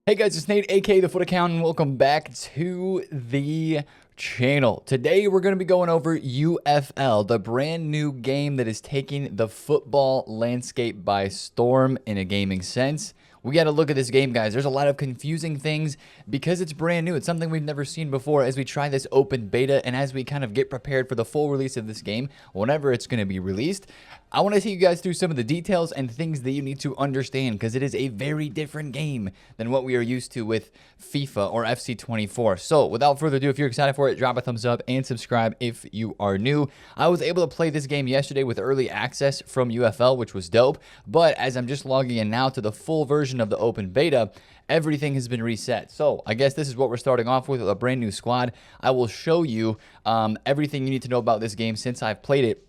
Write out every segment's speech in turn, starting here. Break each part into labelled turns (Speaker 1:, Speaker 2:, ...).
Speaker 1: Hey guys, it's Nate, aka The Foot Accountant. Welcome back to the channel. Today we're going to be going over UFL, the brand new game that is taking the football landscape by storm in a gaming sense. We got to look at this game, guys. There's a lot of confusing things because it's brand new. It's something we've never seen before as we try this open beta and as we kind of get prepared for the full release of this game, whenever it's going to be released. I want to take you guys through some of the details and things that you need to understand because it is a very different game than what we are used to with FIFA or FC24. So without further ado, if you're excited for it, drop a thumbs up and subscribe if you are new. I was able to play this game yesterday with early access from UFL, which was dope. But as I'm just logging in now to the full version of the open beta, everything has been reset. So I guess this is what we're starting off with a brand new squad. I will show you everything you need to know about this game since I've played it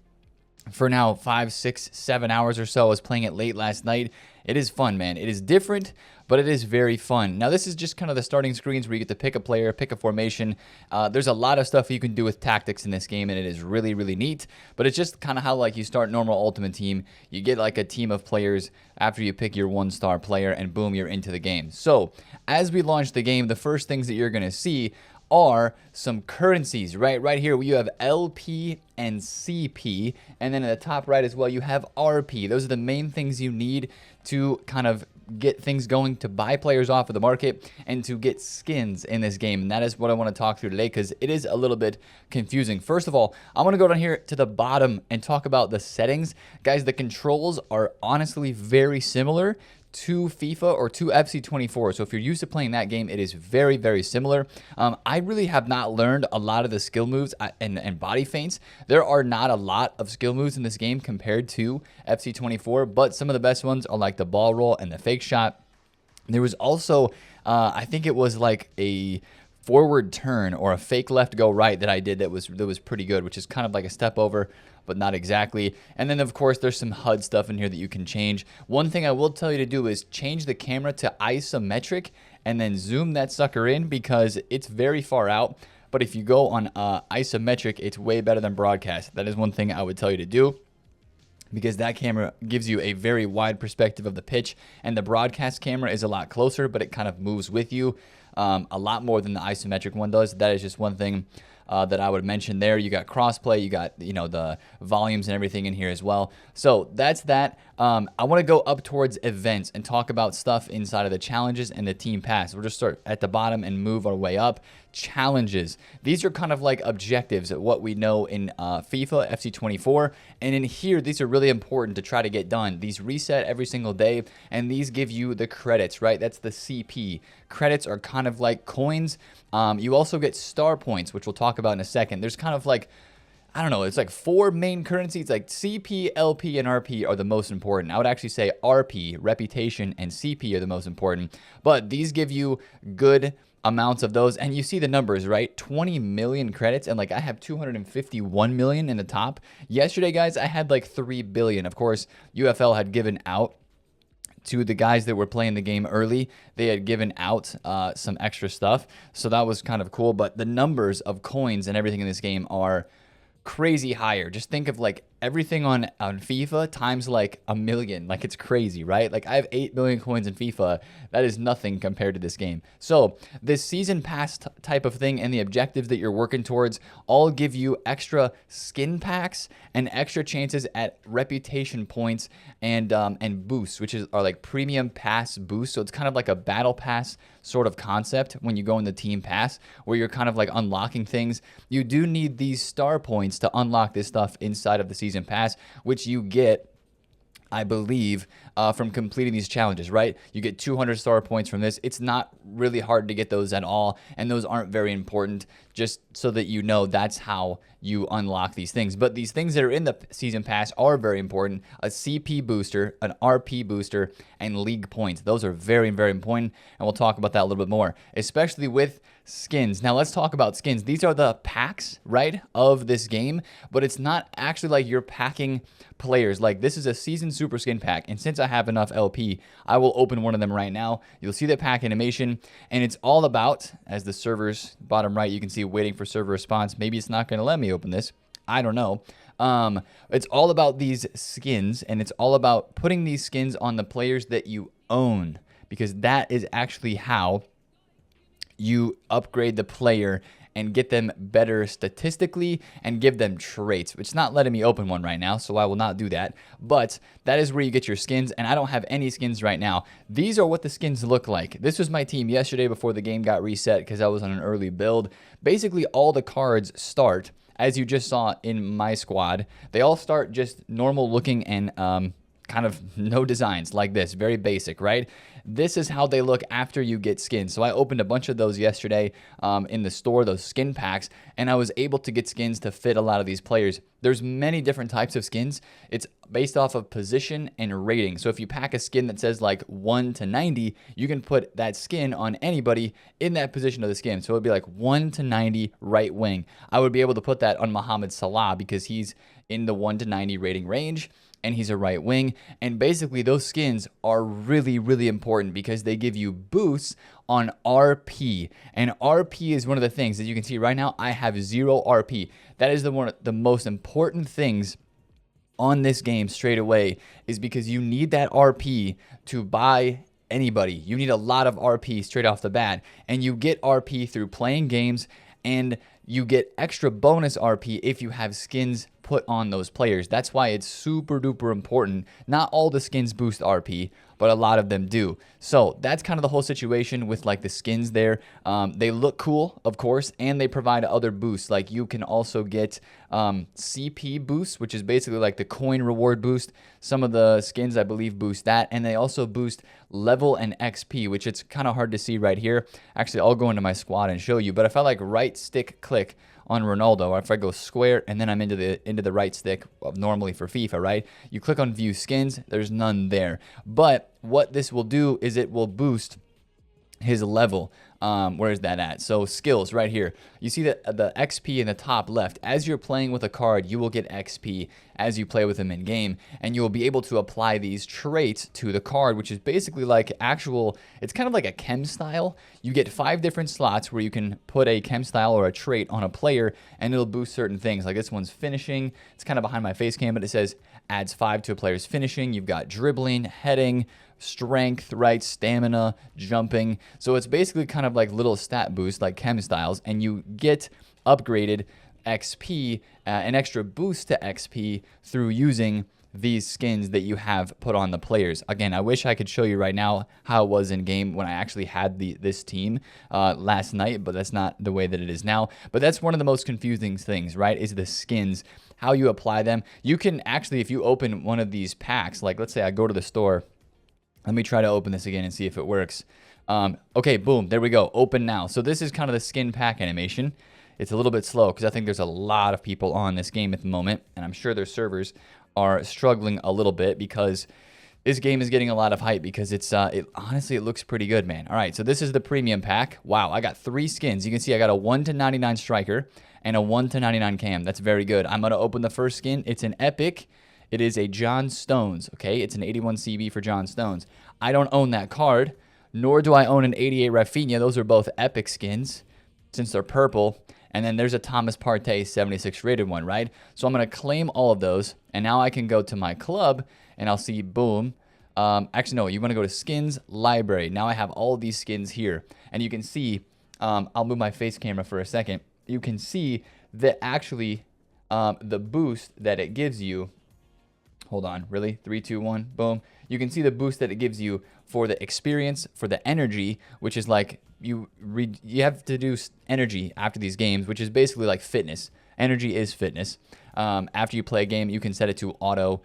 Speaker 1: for now 5, 6, 7 hours or so. I was playing it late last night. It is fun, man. It is different, but it is very fun. Now, this is just kind of the starting screens where you get to pick a player, pick a formation. There's a lot of stuff you can do with tactics in this game, and it is really, really neat. But it's just kind of how like you start normal Ultimate Team. You get like a team of players after you pick your 1-star player, and boom, you're into the game. So as we launch the game, the first things that you're going to see are some currencies, right? Right here, you have LP and CP, and then at the top right as well, you have RP. Those are the main things you need to kind of get things going to buy players off of the market and to get skins in this game. And that is what I want to talk through today because it is a little bit confusing. First of all, I'm going to go down here to the bottom and talk about the settings. Guys, the controls are honestly very similar to FIFA or to FC24. So if you're used to playing that game, it is very, very similar. I really have not learned a lot of the skill moves and body feints. There are not a lot of skill moves in this game compared to FC24, but some of the best ones are like the ball roll and the fake shot. There was also, I think it was like a forward turn or a fake left go right that I did that was pretty good, which is kind of like a step over, but not exactly. And then of course there's some HUD stuff in here that you can change. One thing I will tell you to do is change the camera to isometric and then zoom that sucker in because it's very far out. But if you go on isometric, it's way better than broadcast. That is one thing I would tell you to do, because that camera gives you a very wide perspective of the pitch, and the broadcast camera is a lot closer, but it kind of moves with you a lot more than the isometric one does. That is just one thing that I would mention there. You got crossplay, you got the volumes and everything in here as well. So that's that. I want to go up towards events and talk about stuff inside of the challenges and the team pass. We'll just start at the bottom and move our way up. Challenges. These are kind of like objectives at what we know in FIFA, FC24, and in here, these are really important to try to get done. These reset every single day, and these give you the credits, right? That's the CP. Credits are kind of like coins. You also get star points, which we'll talk about in a second. There's kind of like, I don't know, it's like 4 main currencies. Like CP, LP, and RP are the most important. I would actually say RP, reputation, and CP are the most important. But these give you good amounts of those, and you see the numbers, right? 20 million credits, and like I have 251 million in the top. Yesterday, guys, I had like 3 billion. Of course, UFL had given out to the guys that were playing the game early. They had given out some extra stuff, so that was kind of cool. But the numbers of coins and everything in this game are crazy higher. Just think of like everything on FIFA times like a million. Like, it's crazy, right? Like, I have 8 million coins in FIFA. That is nothing compared to this game. So this season pass type of thing and the objectives that you're working towards all give you extra skin packs and extra chances at reputation points and boosts, which are like premium pass boosts. So it's kind of like a battle pass sort of concept when you go in the team pass, where you're kind of like unlocking things. You do need these star points to unlock this stuff inside of the season pass, which you get, I believe, from completing these challenges, right? You get 200 star points from this. It's not really hard to get those at all, and those aren't very important, just so that you know that's how you unlock these things. But these things that are in the season pass are very important. A CP booster, an RP booster, and league points. Those are very, very important, and we'll talk about that a little bit more, especially with skins. Now let's talk about skins. These are the packs, right, of this game, but it's not actually like you're packing players. Like, this is a season super skin pack, and since I have enough LP, I will open one of them right now. You'll see the pack animation, and it's all about, as the server's bottom right, you can see waiting for server response. Maybe it's not going to let me open this. I don't know. It's all about these skins, and it's all about putting these skins on the players that you own. because that is actually how you upgrade the player and get them better statistically and give them traits. It's not letting me open one right now, so I will not do that. But that is where you get your skins, and I don't have any skins right now. These are what the skins look like. This was my team yesterday before the game got reset because I was on an early build. Basically, all the cards start, as you just saw in my squad, they all start just normal looking and kind of no designs like this, very basic, right? This is how they look after you get skins. So I opened a bunch of those yesterday in the store, those skin packs, and I was able to get skins to fit a lot of these players. There's many different types of skins. It's based off of position and rating. So if you pack a skin that says like 1 to 90, you can put that skin on anybody in that position of the skin. So it'd be like 1 to 90 right wing. I would be able to put that on Mohamed Salah because he's in the 1 to 90 rating range, and he's a right wing. And basically those skins are really, really important because they give you boosts on RP. And RP is one of the things that you can see right now. I have 0 RP. That is the most important things on this game straight away, is because you need that RP to buy anybody. You need a lot of RP straight off the bat, and you get RP through playing games, and you get extra bonus RP if you have skins put on those players. That's why it's super duper important. Not all the skins boost RP, but a lot of them do. So that's kind of the whole situation with like the skins there. They look cool, of course, and they provide other boosts. Like you can also get CP boosts, which is basically like the coin reward boost. Some of the skins, I believe, boost that, and they also boost level and XP, which it's kind of hard to see right here. Actually, I'll go into my squad and show you, but if I like right stick click on Ronaldo, or if I go square and then I'm into the right stick normally for FIFA, right? You click on view skins, there's none there. But what this will do is it will boost his level. Where is that at? So skills right here. You see the XP in the top left. As you're playing with a card, you will get XP as you play with them in game, and you will be able to apply these traits to the card, which is basically like it's kind of like a chem style. You get 5 different slots where you can put a chem style or a trait on a player, and it'll boost certain things. Like this one's finishing. It's kind of behind my face cam, but it says adds 5 to a player's finishing. You've got dribbling, heading, strength, right, stamina, jumping. So it's basically kind of like little stat boosts like chem styles, and you get upgraded XP, an extra boost to XP through using these skins that you have put on the players. Again, I wish I could show you right now how it was in game when I actually had this team last night, but that's not the way that it is now. But that's one of the most confusing things, right, is the skins, how you apply them. You can actually, if you open one of these packs, like let's say I go to the store, let me try to open this again and see if it works. Okay, boom, there we go, open now. So this is kind of the skin pack animation. It's a little bit slow because I think there's a lot of people on this game at the moment, and I'm sure their servers are struggling a little bit because this game is getting a lot of hype because honestly, it looks pretty good, man. All right, so this is the premium pack. Wow, I got 3 skins. You can see I got a 1 to 99 striker and a 1 to 99 cam. That's very good. I'm going to open the first skin. It's an epic. It is a John Stones, okay? It's an 81 CB for John Stones. I don't own that card, nor do I own an 88 Rafinha. Those are both epic skins since they're purple. And then there's a Thomas Partey 76 rated one, right? So I'm going to claim all of those, and now I can go to my club, and I'll see, boom. Actually, no, you want to go to skins, library. Now I have all of these skins here, and you can see, I'll move my face camera for a second. You can see that actually the boost that it gives you, hold on, really? 3, 2, 1, boom. You can see the boost that it gives you for the experience, for the energy, which is like you have to do energy after these games, which is basically like fitness. Energy is fitness. After you play a game, you can set it to auto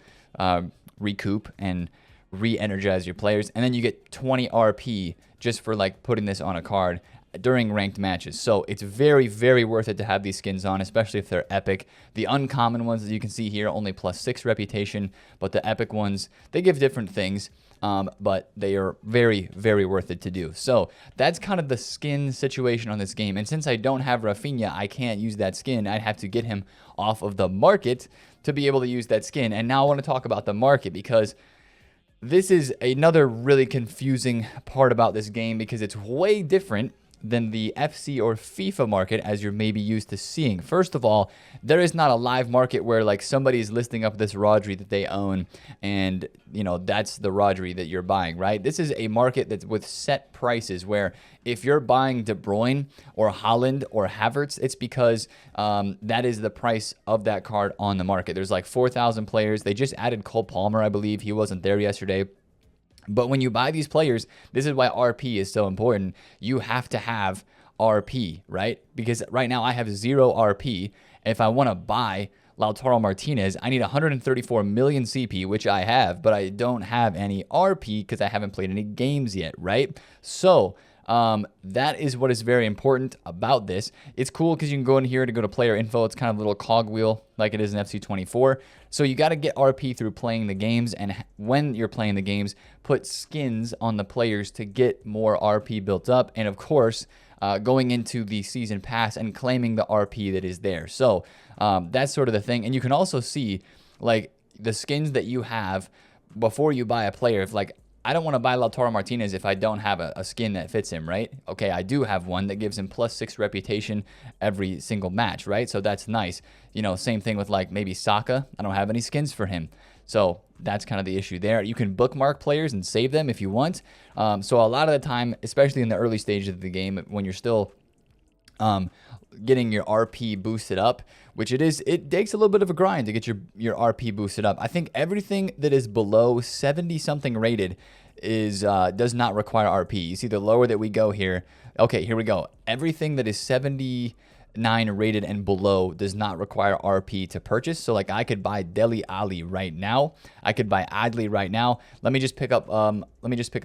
Speaker 1: recoup and re-energize your players, and then you get 20 RP just for like putting this on a card during ranked matches. So it's very, very worth it to have these skins on, especially if they're epic. The uncommon ones that you can see here, only +6 reputation, but the epic ones, they give different things, but they are very, very worth it to do. So that's kind of the skin situation on this game. And since I don't have Rafinha, I can't use that skin. I'd have to get him off of the market to be able to use that skin. And now I want to talk about the market, because this is another really confusing part about this game, because it's way different than the FC or FIFA market as you're maybe used to seeing. First of all, there is not a live market where like somebody's listing up this Rodri that they own and, you know, that's the Rodri that you're buying, right? This is a market that's with set prices where if you're buying De Bruyne or Haaland or Havertz, it's because that is the price of that card on the market. There's like 4,000 players. They just added Cole Palmer, I believe. He wasn't there yesterday. But when you buy these players, this is why RP is so important. You have to have RP, right? Because right now I have 0 RP. If I want to buy Lautaro Martinez, I need 134 million CP, which I have, but I don't have any RP because I haven't played any games yet, right? So that is what is very important about this. It's cool because you can go in here to go to player info. It's kind of a little cogwheel like it is in FC24. So you got to get RP through playing the games. And when you're playing the games, put skins on the players to get more RP built up. And of course, going into the season pass and claiming the RP that is there. So that's sort of the thing. And you can also see like the skins that you have before you buy a player. If like, I don't want to buy Lautaro Martinez if I don't have a skin that fits him, right? Okay, I do have one that gives him +6 reputation every single match, right? So that's nice. You know, same thing with like maybe Saka. I don't have any skins for him. So that's kind of the issue there. You can bookmark players and save them if you want. So a lot of the time, especially in the early stages of the game, when you're still getting your RP boosted up, which it takes a little bit of a grind to get your RP boosted up. I think everything that is below 70 something rated is does not require RP. You see the lower that we go here. Okay, here we go. Everything that is 79 rated and below does not require RP to purchase. So like I could buy Dele Alli right now. I could buy Adli right now. Let me just pick up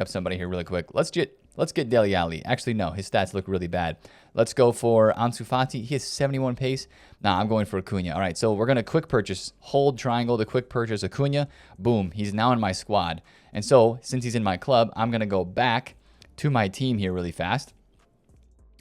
Speaker 1: somebody here really quick. Let's get Dele Alli. Actually, no, his stats look really bad. Let's go for Ansu Fati. He has 71 pace. Nah, I'm going for Acuna. All right, so we're going to quick purchase, hold triangle to quick purchase Acuna. Boom, he's now in my squad. And so since he's in my club, I'm going to go back to my team here really fast.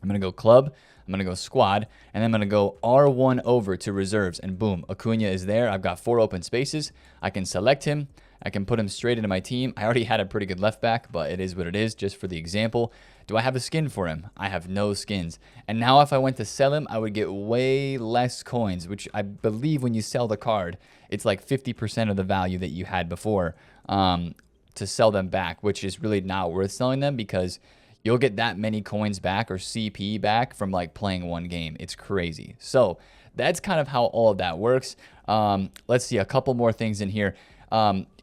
Speaker 1: I'm going to go club. I'm going to go squad, and then I'm going to go R1 over to reserves, and boom, Acuna is there. I've got 4 open spaces. I can select him. I can put him straight into my team. I already had a pretty good left back, but it is what it is, just for the example. Do I have a skin for him? I have no skins. And now if I went to sell him, I would get way less coins, which I believe when you sell the card, it's like 50% of the value that you had before to sell them back, which is really not worth selling them because you'll get that many coins back or CP back from like playing one game. It's crazy. So that's kind of how all of that works. Let's see a couple more things in here.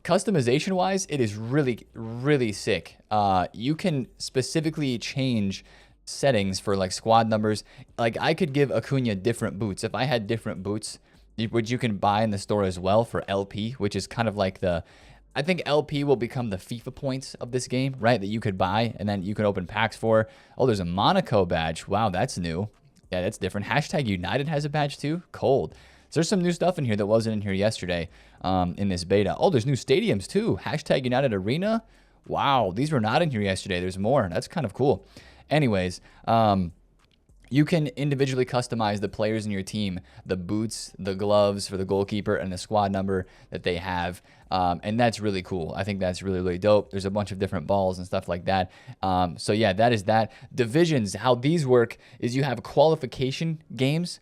Speaker 1: Customization wise, it is really, really sick. You can specifically change settings for like squad numbers. Like I could give Acuna different boots. If I had different boots, which you can buy in the store as well for LP, which is kind of like I think LP will become the FIFA points of this game, right? That you could buy and then you can open packs for. Oh, there's a Monaco badge. Wow, that's new. Yeah, that's different. Hashtag United has a badge too. Cold. So there's some new stuff in here that wasn't in here yesterday in this beta. Oh, there's new stadiums too. Hashtag United Arena. Wow, these were not in here yesterday. There's more. That's kind of cool. Anyways, you can individually customize the players in your team, the boots, the gloves for the goalkeeper, and the squad number that they have. And that's really cool. I think that's really, really dope. There's a bunch of different balls and stuff like that. So yeah, that is that. Divisions, how these work is you have qualification games.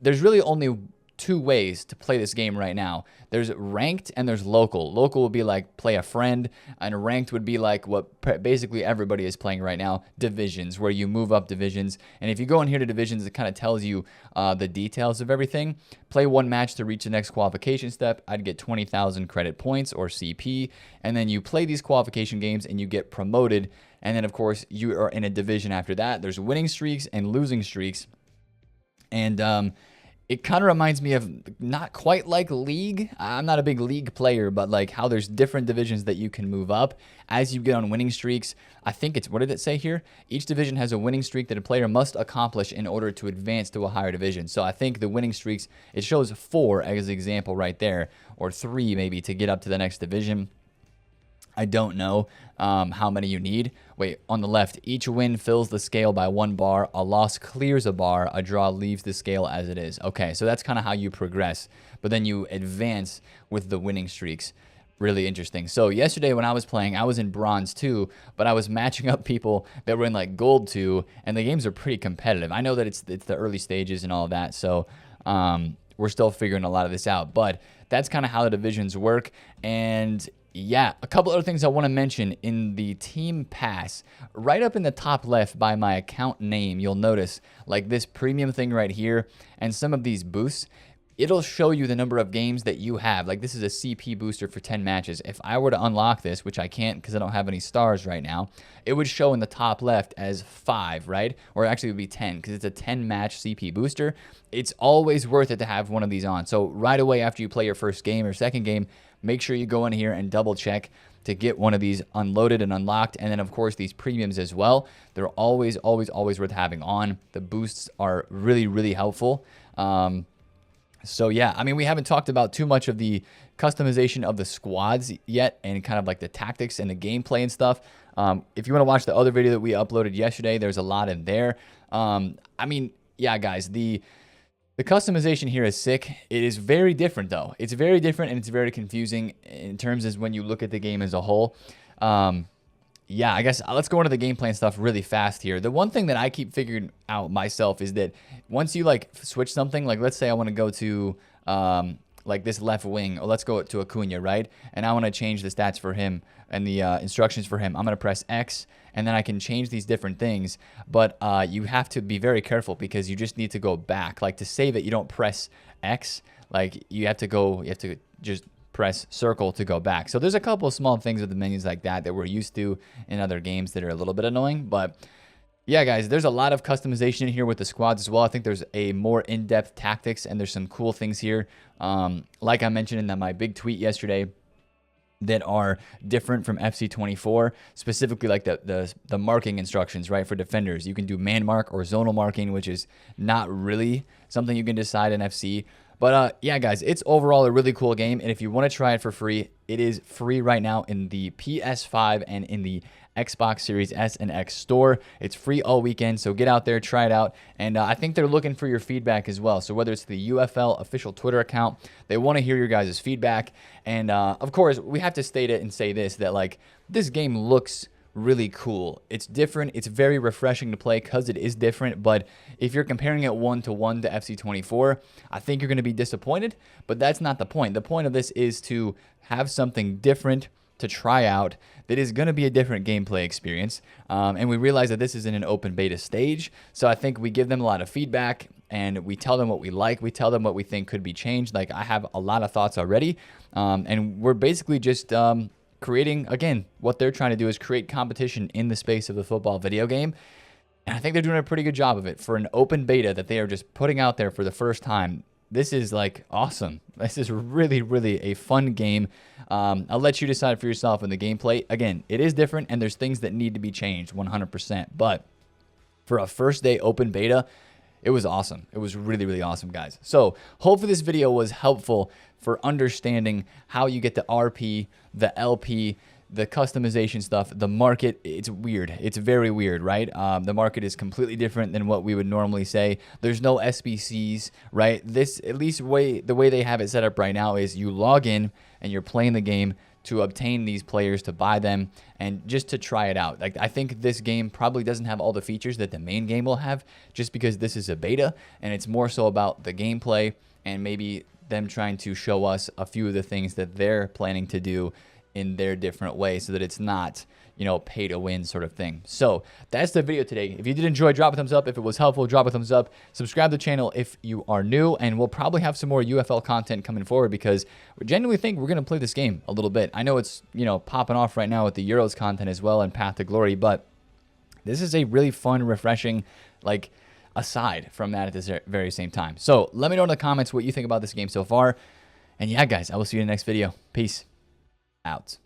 Speaker 1: There's really only 2 ways to play this game right now. There's ranked and there's local. Local would be like play a friend, and ranked would be like what basically everybody is playing right now, divisions, where you move up divisions. And if you go in here to divisions, it kind of tells you the details of everything. Play 1 match to reach the next qualification step. I'd get 20,000 credit points or CP, and then you play these qualification games and you get promoted. And then of course you are in a division after that. There's winning streaks and losing streaks. And it kind of reminds me of not quite like League. I'm not a big League player, but like how there's different divisions that you can move up as you get on winning streaks. I think it's, what did it say here? Each division has a winning streak that a player must accomplish in order to advance to a higher division. So I think the winning streaks, it shows 4 as an example right there, or 3 maybe to get up to the next division. I don't know how many you need. Wait, on the left, each win fills the scale by 1 bar. A loss clears a bar. A draw leaves the scale as it is. Okay, so that's kind of how you progress. But then you advance with the winning streaks. really interesting. So yesterday when I was playing, I was in bronze 2, but I was matching up people that were in like gold 2, and the games are pretty competitive. I know that it's the early stages and all of that, so we're still figuring a lot of this out, but that's kind of how the divisions work. And yeah, a couple other things I want to mention in the team pass. Right up in the top left by my account name, you'll notice like this premium thing right here and some of these boosts. It'll show you the number of games that you have. Like this is a CP booster for 10 matches. If I were to unlock this, which I can't because I don't have any stars right now, it would show in the top left as 5, right? Or actually it would be 10 because it's a 10 match CP booster. It's always worth it to have one of these on. So right away after you play your first game or second game, make sure you go in here and double check to get one of these unloaded and unlocked. And then of course these premiums as well. They're always worth having on. The boosts are really helpful. So yeah, I mean, we haven't talked about too much of the customization of the squads yet and kind of like the tactics and the gameplay and stuff. If you want to watch the other video that we uploaded yesterday, there's a lot in there. I mean, yeah, guys, the customization here is sick. It is very different though. It's very different and it's very confusing in terms of when you look at the game as a whole. Yeah, I guess let's go into the gameplay and stuff really fast here. The one thing that I keep figuring out myself is that once you like switch something, like let's say I want to go to like this left wing, or let's go to Acuna, right? And I want to change the stats for him and the instructions for him. I'm going to press X and then I can change these different things. But you have to be very careful because you just need to go back. Like to save it, you don't press X. Like you have to just press circle to go back. So there's a couple of small things with the menus like that we're used to in other games that are a little bit annoying. But yeah, guys, there's a lot of customization in here with the squads as well. I think there's a more in-depth tactics and there's some cool things here. Like I mentioned in my big tweet yesterday, that are different from FC24, specifically like the marking instructions, right? For defenders, you can do man mark or zonal marking, which is not really something you can decide in FC. But yeah, guys, it's overall a really cool game. And if you want to try it for free, it is free right now in the PS5 and in the Xbox Series S and X store. It's free all weekend, so get out there, try it out. And I think they're looking for your feedback as well. So whether it's the UFL official Twitter account, they want to hear your guys' feedback. And of course, we have to state it and say this, that like this game looks really cool. It's different. It's very refreshing to play because it is different. But if you're comparing it 1-to-1 to FC24, I think you're going to be disappointed. But that's not the point. The point of this is to have something different to try out that is going to be a different gameplay experience. And we realize that this is in an open beta stage. So I think we give them a lot of feedback and we tell them what we like. We tell them what we think could be changed. Like I have a lot of thoughts already. And we're basically just creating, again, what they're trying to do is create competition in the space of the football video game. And I think they're doing a pretty good job of it for an open beta that they are just putting out there for the first time. This is like awesome. This is really a fun game. I'll let you decide for yourself in the gameplay. Again, it is different and there's things that need to be changed 100%. But for a first day open beta, it was awesome. It was really awesome, guys. So hopefully this video was helpful for understanding how you get the RP, the LP, the customization stuff. The market, it's weird. It's very weird, right? The market is completely different than what we would normally say. There's no SBCs, right? This, at least the way they have it set up right now is you log in and you're playing the game to obtain these players, to buy them, and just to try it out. Like I think this game probably doesn't have all the features that the main game will have just because this is a beta and it's more so about the gameplay and maybe them trying to show us a few of the things that they're planning to do in their different ways so that it's not, you know, pay to win sort of thing. So that's the video today. If you did enjoy, drop a thumbs up. If it was helpful, drop a thumbs up. Subscribe to the channel if you are new, and we'll probably have some more UFL content coming forward because we genuinely think we're going to play this game a little bit. I know it's, you know, popping off right now with the Euros content as well and Path to Glory, but this is a really fun, refreshing, like, aside from that at this very same time. So let me know in the comments what you think about this game so far. And yeah, guys, I will see you in the next video. Peace out.